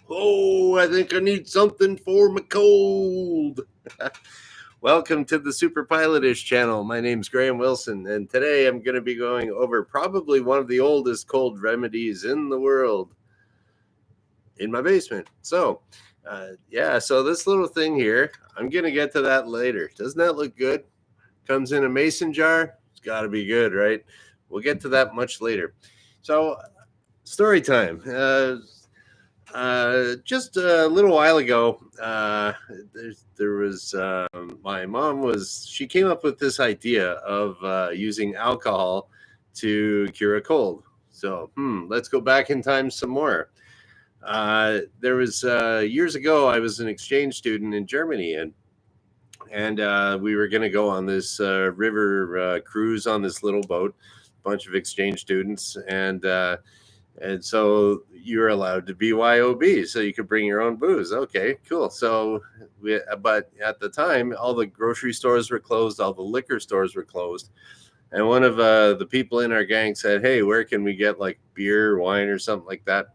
Oh, I think I need something for my cold. Welcome to the Superpilotish channel. My name's Graham Wilson, and today I'm going to be going over probably one of the oldest cold remedies in the world in my basement. So this little thing here, I'm going to get to that later. Doesn't that look good? Comes in a mason jar. It's got to be good, right? We'll get to that much later. So, story time. Just a little while ago, there was my mom she came up with this idea of using alcohol to cure a cold. So, let's go back in time some more. There was years ago, I was an exchange student in Germany, and we were going to go on this river cruise on this little boat, bunch of exchange students, and so you're allowed to BYOB, so you could bring your own booze. Okay, cool. So, but at the time, all the grocery stores were closed, all the liquor stores were closed, and one of the people in our gang said, "Hey, where can we get like beer, wine, or something like that?"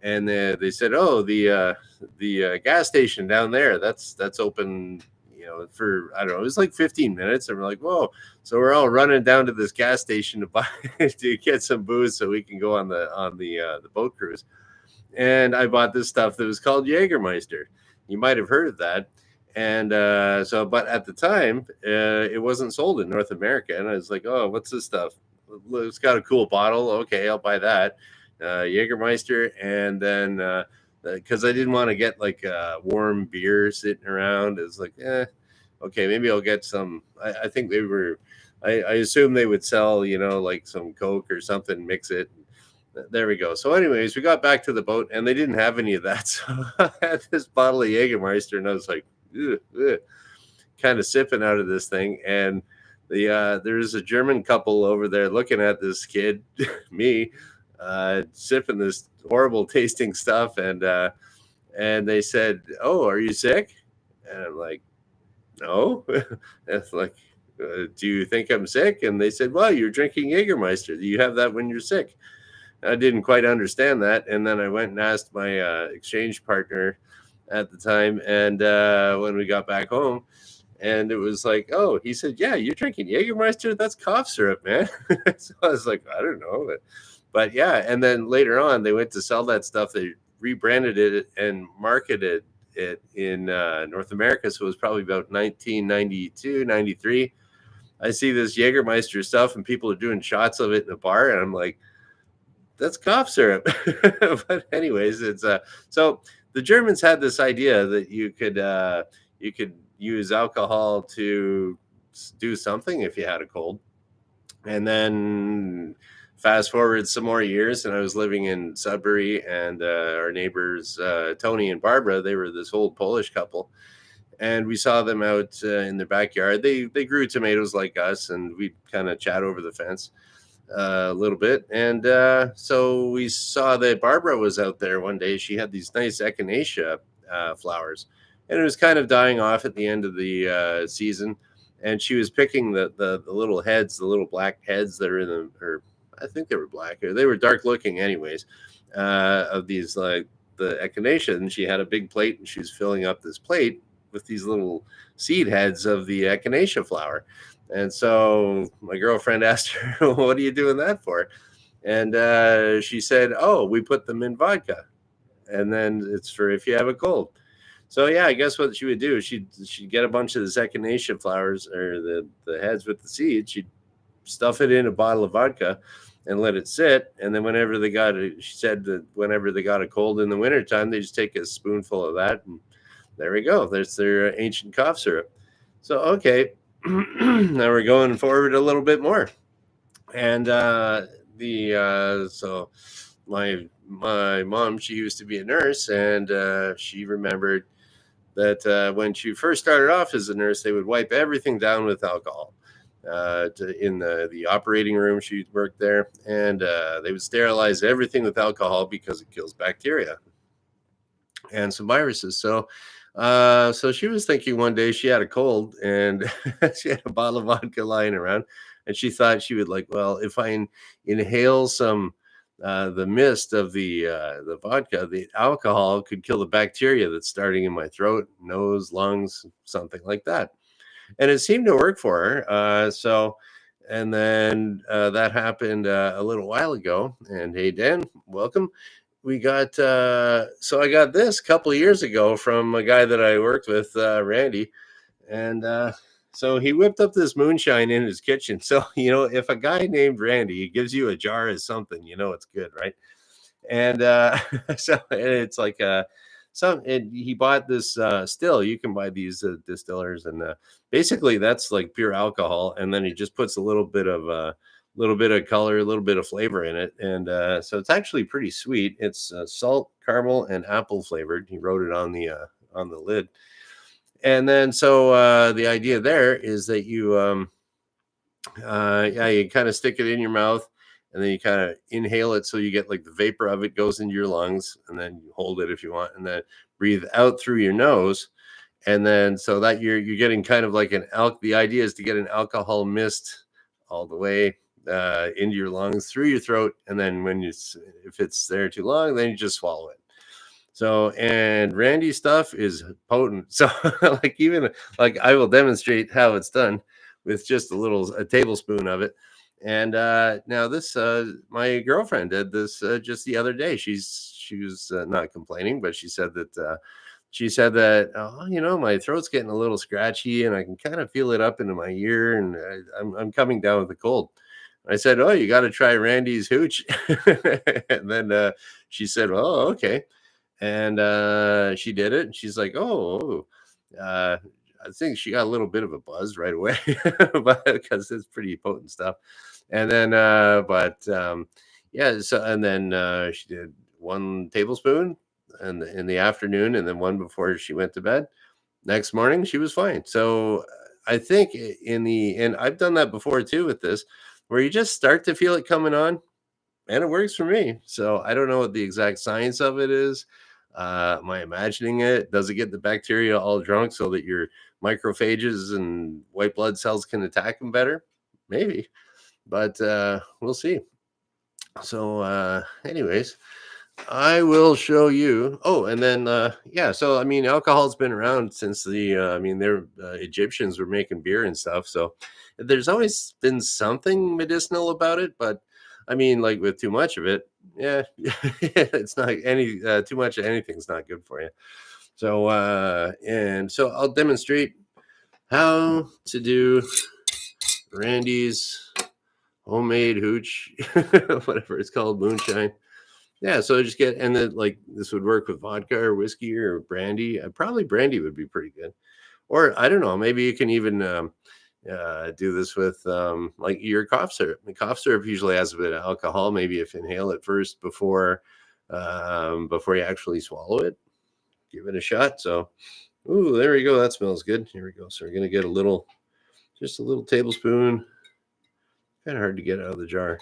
And they said, "Oh, the gas station down there. That's open." For I don't know, it was like 15 minutes, and we're like, whoa! So we're all running down to this gas station to buy to get some booze so we can go on the boat cruise. And I bought this stuff that was called Jägermeister. You might have heard of that. And but at the time, it wasn't sold in North America, and I was like, oh, what's this stuff? It's got a cool bottle. Okay, I'll buy that. Jägermeister, and then because I didn't want to get like warm beer sitting around. It was like, okay, maybe I'll get some. I think they were, I assume they would sell, like some Coke or something, mix it. There we go. So, anyways, we got back to the boat and they didn't have any of that. So I had this bottle of Jägermeister and I was like, kind of sipping out of this thing. And there's a German couple over there looking at this kid, me, sipping this horrible tasting stuff, and they said, "Oh, are you sick?" And I'm like, "No." It's like, "Do you think I'm sick?" And they said, "Well, you're drinking Jägermeister. Do you have that when you're sick?" I didn't quite understand that, and then I went and asked my exchange partner at the time, and when we got back home. And it was like, oh, he said, "Yeah, you're drinking Jägermeister? That's cough syrup, man." So I was like, I don't know. But yeah, and then later on, they went to sell that stuff. They rebranded it and marketed it in North America. So it was probably about 1992, 93. I see this Jägermeister stuff and people are doing shots of it in a bar. And I'm like, that's cough syrup. But anyways, it's so the Germans had this idea that you could use alcohol to do something if you had a cold. And then fast forward some more years, and I was living in Sudbury, and our neighbors, Tony and Barbara, they were this old Polish couple, and we saw them out in their backyard. They grew tomatoes like us, and we'd kind of chat over the fence a little bit. And so we saw that Barbara was out there one day. She had these nice echinacea flowers, and it was kind of dying off at the end of the season. And she was picking the little heads, the little black heads that are in her. I think they were black, or they were dark looking anyways, of these like the echinacea. And she had a big plate and she was filling up this plate with these little seed heads of the echinacea flower. And so my girlfriend asked her, "What are you doing that for?" And she said, "Oh, we put them in vodka. And then it's for if you have a cold." So yeah, I guess what she would do, she'd get a bunch of the echinacea flowers or the heads with the seeds. She'd stuff it in a bottle of vodka and let it sit. And then she said that whenever they got a cold in the wintertime, they just take a spoonful of that. And there we go. There's their ancient cough syrup. So, okay. Now we're going forward a little bit more. And so my mom, she used to be a nurse, and she remembered that when she first started off as a nurse, they would wipe everything down with alcohol. In the operating room, she worked there, and they would sterilize everything with alcohol because it kills bacteria and some viruses. So she was thinking one day she had a cold and she had a bottle of vodka lying around, and she thought she would like, well, if I inhale some the mist of the vodka, the alcohol could kill the bacteria that's starting in my throat, nose, lungs, something like that. And it seemed to work for her. And then that happened a little while ago. And hey, Dan, welcome. We got so I got this a couple of years ago from a guy that I worked with, Randy, and so he whipped up this moonshine in his kitchen. So if a guy named Randy gives you a jar of something, it's good, right? And so and it's like and he bought this still. You can buy these distillers, and basically that's like pure alcohol, and then he just puts a little bit of color, a little bit of flavor in it, and so it's actually pretty sweet. It's salt, caramel, and apple flavored. He wrote it on the lid. And then so the idea there is that you kind of stick it in your mouth, and then you kind of inhale it, so you get like the vapor of it goes into your lungs, and then you hold it if you want, and then breathe out through your nose, and then so that you're getting kind of like the idea is to get an alcohol mist all the way into your lungs through your throat, and then if it's there too long, then you just swallow it. So, and Randy's stuff is potent. So even like I will demonstrate how it's done with just a tablespoon of it. And now this my girlfriend did this just the other day. She was not complaining, but she said that, oh, my throat's getting a little scratchy, and I can kind of feel it up into my ear, and I'm coming down with a cold. I said, oh, you got to try Randy's hooch. And then she said, oh, okay. And she did it, and she's like, oh, I think she got a little bit of a buzz right away, but because it's pretty potent stuff. And then yeah, so and then she did 1 tablespoon in the afternoon, and then one before she went to bed. Next morning she was fine. So I think and I've done that before too with this, where you just start to feel it coming on, and it works for me. So I don't know what the exact science of it is. Am I imagining it? Does it get the bacteria all drunk so that your macrophages and white blood cells can attack them better? Maybe, but we'll see. So anyways, I will show you. Oh, and then yeah, so I mean, alcohol's been around since they're Egyptians were making beer and stuff. So there's always been something medicinal about it, but I mean, like with too much of it, yeah, it's not too much of anything's not good for you. So and so I'll demonstrate how to do Randy's homemade hooch, whatever it's called, moonshine. Yeah, so just and then like this would work with vodka or whiskey or brandy. Probably brandy would be pretty good. Or I don't know, maybe you can even do this with like your cough syrup. The cough syrup usually has a bit of alcohol. Maybe if you inhale it first before you actually swallow it, give it a shot. So, ooh, there we go. That smells good. Here we go. So we're gonna get just a little tablespoon. Kind of hard to get out of the jar.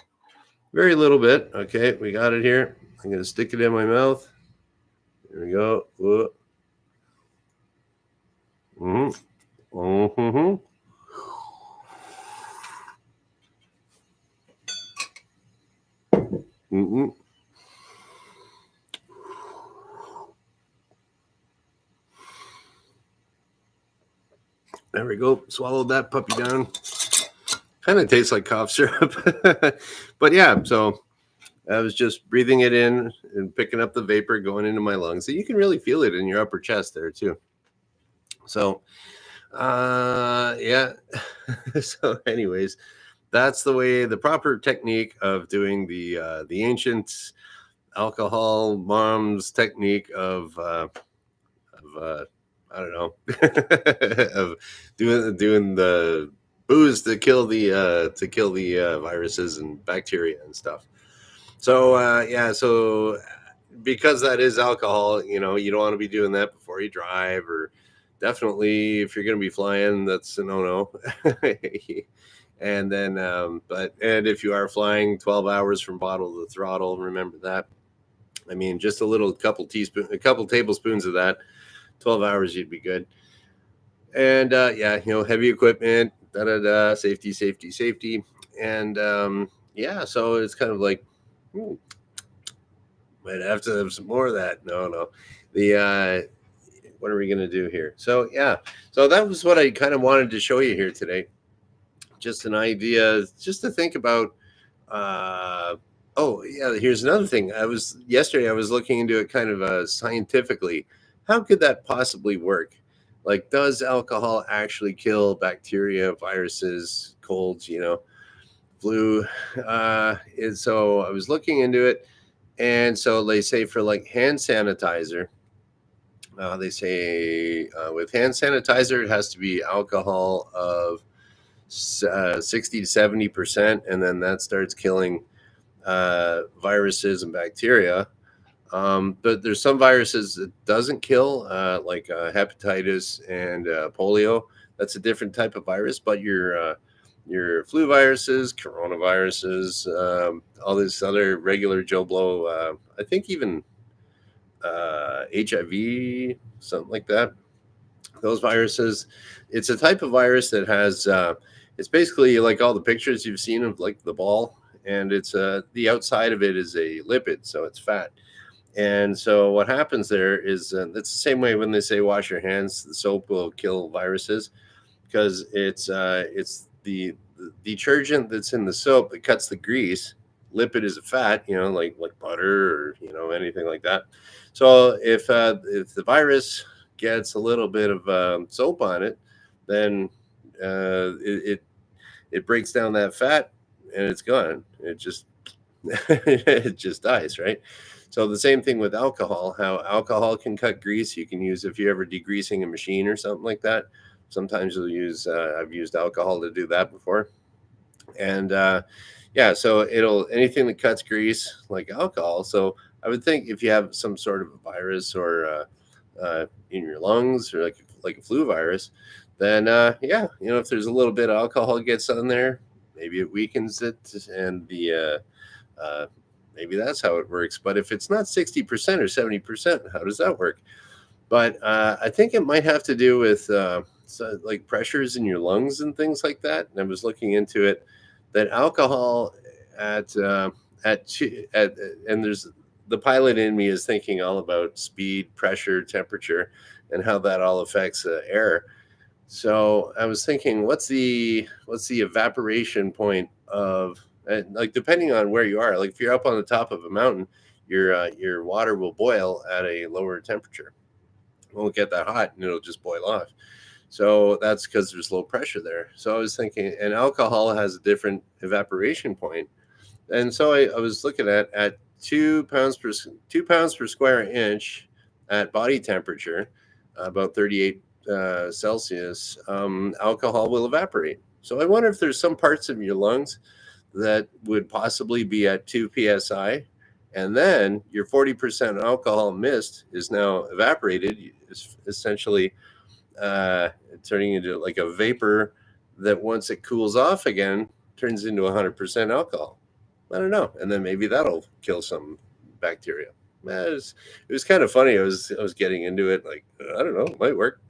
Very little bit. Okay, we got it here. I'm gonna stick it in my mouth. Here we go. Mm-hmm. Mm-hmm. Mm-mm. There we go. Swallowed that puppy down. Kind of tastes like cough syrup. But yeah, so I was just breathing it in and picking up the vapor going into my lungs. So you can really feel it in your upper chest there too. So yeah. So anyways, that's the proper technique of doing the ancient alcohol mom's technique of I don't know of doing the booze to kill the viruses and bacteria and stuff. So yeah, so because that is alcohol, you don't want to be doing that before you drive, or definitely if you're going to be flying, that's a no. And then and if you are flying 12 hours from bottle to throttle, remember that. I mean, just a couple tablespoons of that, 12 hours, you'd be good. And yeah, heavy equipment, da da da, safety, safety, safety. And yeah, so it's kind of like, hmm, might have to have some more of that. No, no. The what are we gonna do here? So yeah, so that was what I kind of wanted to show you here today. Just an idea, just to think about. Uh, oh yeah, here's another thing. I was looking into it kind of scientifically. How could that possibly work? Like, does alcohol actually kill bacteria, viruses, colds? Flu. And so I was looking into it, and so they say for like hand sanitizer, they say with hand sanitizer it has to be alcohol of 60 to 70%, and then that starts killing viruses and bacteria. But there's some viruses that doesn't kill, like hepatitis and polio. That's a different type of virus. But your flu viruses, coronaviruses, all this other regular Joe Blow, I think even HIV, something like that. Those viruses, it's a type of virus that has, it's basically like all the pictures you've seen of like the ball, and it's the outside of it is a lipid, so it's fat. And so what happens there is it's the same way when they say wash your hands, the soap will kill viruses because it's the detergent that's in the soap that cuts the grease. Lipid is a fat, like butter or anything like that. So if the virus gets a little bit of soap on it, then it breaks down that fat and it's gone. It just it just dies, right? So the same thing with alcohol. How alcohol can cut grease. You can use if you're ever degreasing a machine or something like that. Sometimes you'll use. I've used alcohol to do that before, and yeah, so it'll anything that cuts grease like alcohol. So I would think if you have some sort of a virus or in your lungs or like a flu virus, then yeah, if there's a little bit of alcohol gets on there, maybe it weakens it, and the maybe that's how it works. But if it's not 60% or 70%, how does that work? But I think it might have to do with like pressures in your lungs and things like that. And I was looking into it that alcohol at and there's the pilot in me is thinking all about speed, pressure, temperature, and how that all affects air. So I was thinking, what's the evaporation point of like depending on where you are. Like if you're up on the top of a mountain, your water will boil at a lower temperature. It won't get that hot, and it'll just boil off. So that's because there's low pressure there. So I was thinking, and alcohol has a different evaporation point. And so I was looking at 2 pounds per square inch at body temperature, about 38 Celsius, alcohol will evaporate. So I wonder if there's some parts of your lungs that would possibly be at 2 psi, and then your 40% alcohol mist is now evaporated, essentially turning into like a vapor that once it cools off again turns into 100% alcohol. I don't know, and then maybe that'll kill some bacteria. It was kind of funny. I was getting into it, like I don't know, it might work.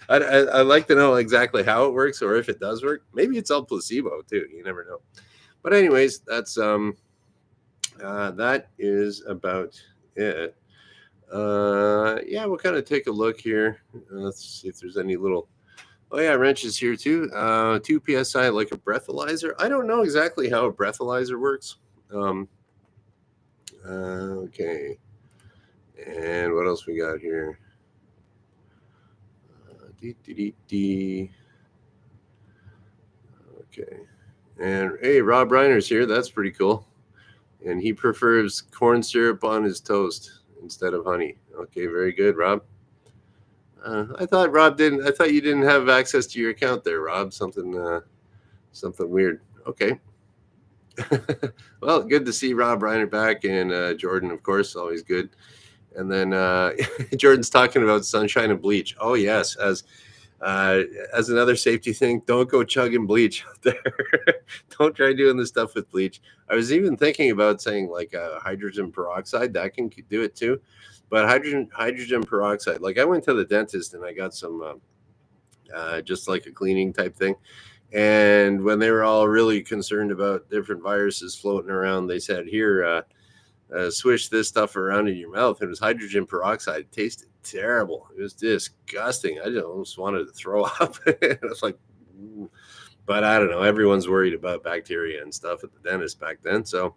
I'd like to know exactly how it works, or if it does work. Maybe it's all placebo too. You never know. But anyways, that is about it. Yeah, we'll kind of take a look here. Let's see if there's any little. Oh yeah, wrenches here too. 2 psi, like a breathalyzer. I don't know exactly how a breathalyzer works. Okay, and what else we got here? Okay, and hey, Rob Reiner's here. That's pretty cool. And he prefers corn syrup on his toast instead of honey. Okay, very good, Rob. I thought Rob didn't. I thought you didn't have access to your account there, Rob. Something weird. Okay. Well, good to see Rob Reiner back, and Jordan, of course, always good. And then Jordan's talking about sunshine and bleach. Oh yes, as another safety thing, don't go chugging bleach out there. Don't try doing this stuff with bleach. I was even thinking about saying like hydrogen peroxide. That can do it too. But hydrogen peroxide. Like I went to the dentist and I got some just like a cleaning type thing. And when they were all really concerned about different viruses floating around, they said, here, swish this stuff around in your mouth. It was hydrogen peroxide. It tasted terrible. It was disgusting. I just almost wanted to throw up. It was like, but I don't know. Everyone's worried about bacteria and stuff at the dentist back then. So,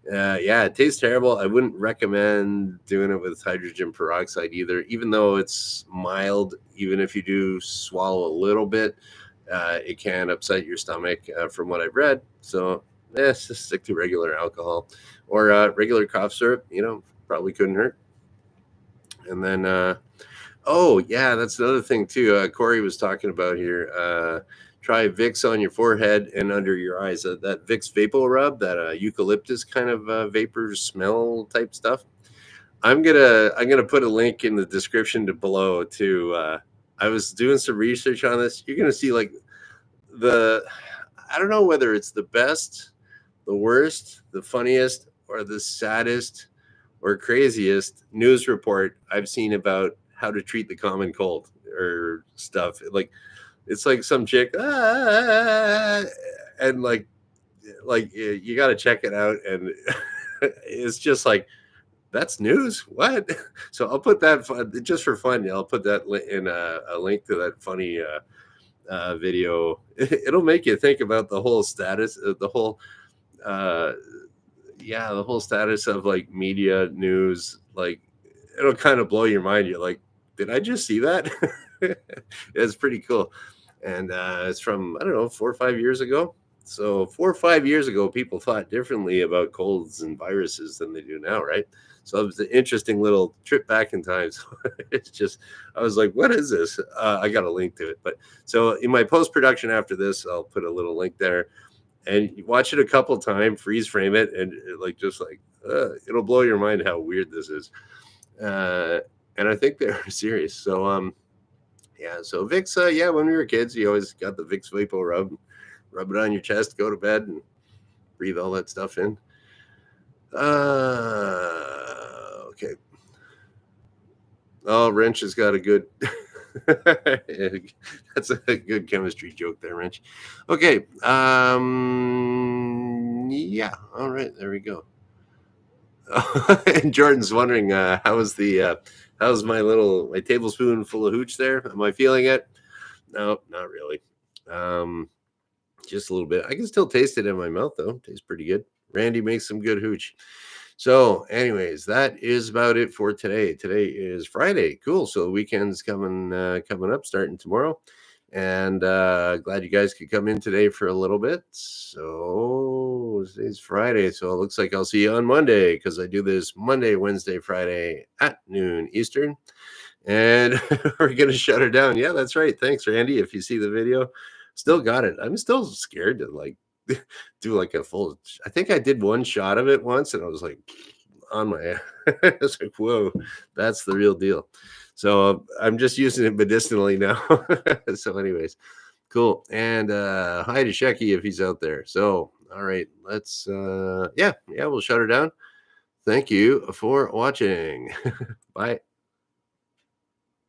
yeah, it tastes terrible. I wouldn't recommend doing it with hydrogen peroxide either, even though it's mild. Even if you do swallow a little bit, it can upset your stomach, from what I've read. So, just stick to regular alcohol or regular cough syrup. Probably couldn't hurt. And then, oh yeah, that's another thing too. Corey was talking about here. Try Vicks on your forehead and under your eyes. That Vicks Vapor Rub, that eucalyptus kind of vapor smell type stuff. I'm gonna put a link in the description below to. I was doing some research on this. You're gonna see like I don't know whether it's the best, the worst, the funniest, or the saddest or craziest news report I've seen about how to treat the common cold or stuff. Like it's like some chick, and like you got to check it out, and it's just like that's news. What? So I'll put that just for fun. I'll put that in a link to that funny video. It'll make you think about the whole status, the whole status of like media news. Like it'll kind of blow your mind. You're like, did I just see that? It's pretty cool. And it's from, I don't know, 4 or 5 years ago. So 4 or 5 years ago, people thought differently about colds and viruses than they do now, right? So it was an interesting little trip back in time. So it's just, I was like, what is this? I got a link to it. But so in my post-production after this, I'll put a little link there. And you watch it a couple times, freeze frame it, and it'll blow your mind how weird this is. And I think they're serious. So yeah, so Vicks, when we were kids, you always got the Vicks Vapor rub it on your chest, go to bed, and breathe all that stuff in. Okay. Oh, Wrench has got a good that's a good chemistry joke there, Wrench. Okay. Yeah. All right, there we go. And Jordan's wondering, how's my tablespoon full of hooch there? Am I feeling it? No, not really. Just a little bit. I can still taste it in my mouth though. Tastes pretty good. Randy makes some good hooch. So, anyways, that is about it for today. Today is Friday. Cool. So the weekend's coming up, starting tomorrow. And glad you guys could come in today for a little bit. So today's Friday. So it looks like I'll see you on Monday, because I do this Monday, Wednesday, Friday at noon Eastern. And we're going to shut her down. Yeah, that's right. Thanks, Randy. If you see the video, still got it. I'm still scared to do like a full. I think I did one shot of it once, and I was like on my. I was like, whoa, that's the real deal. So I'm just using it medicinally now. So, anyways, cool. And hi to Shecky if he's out there. So, all right, let's. We'll shut her down. Thank you for watching. Bye.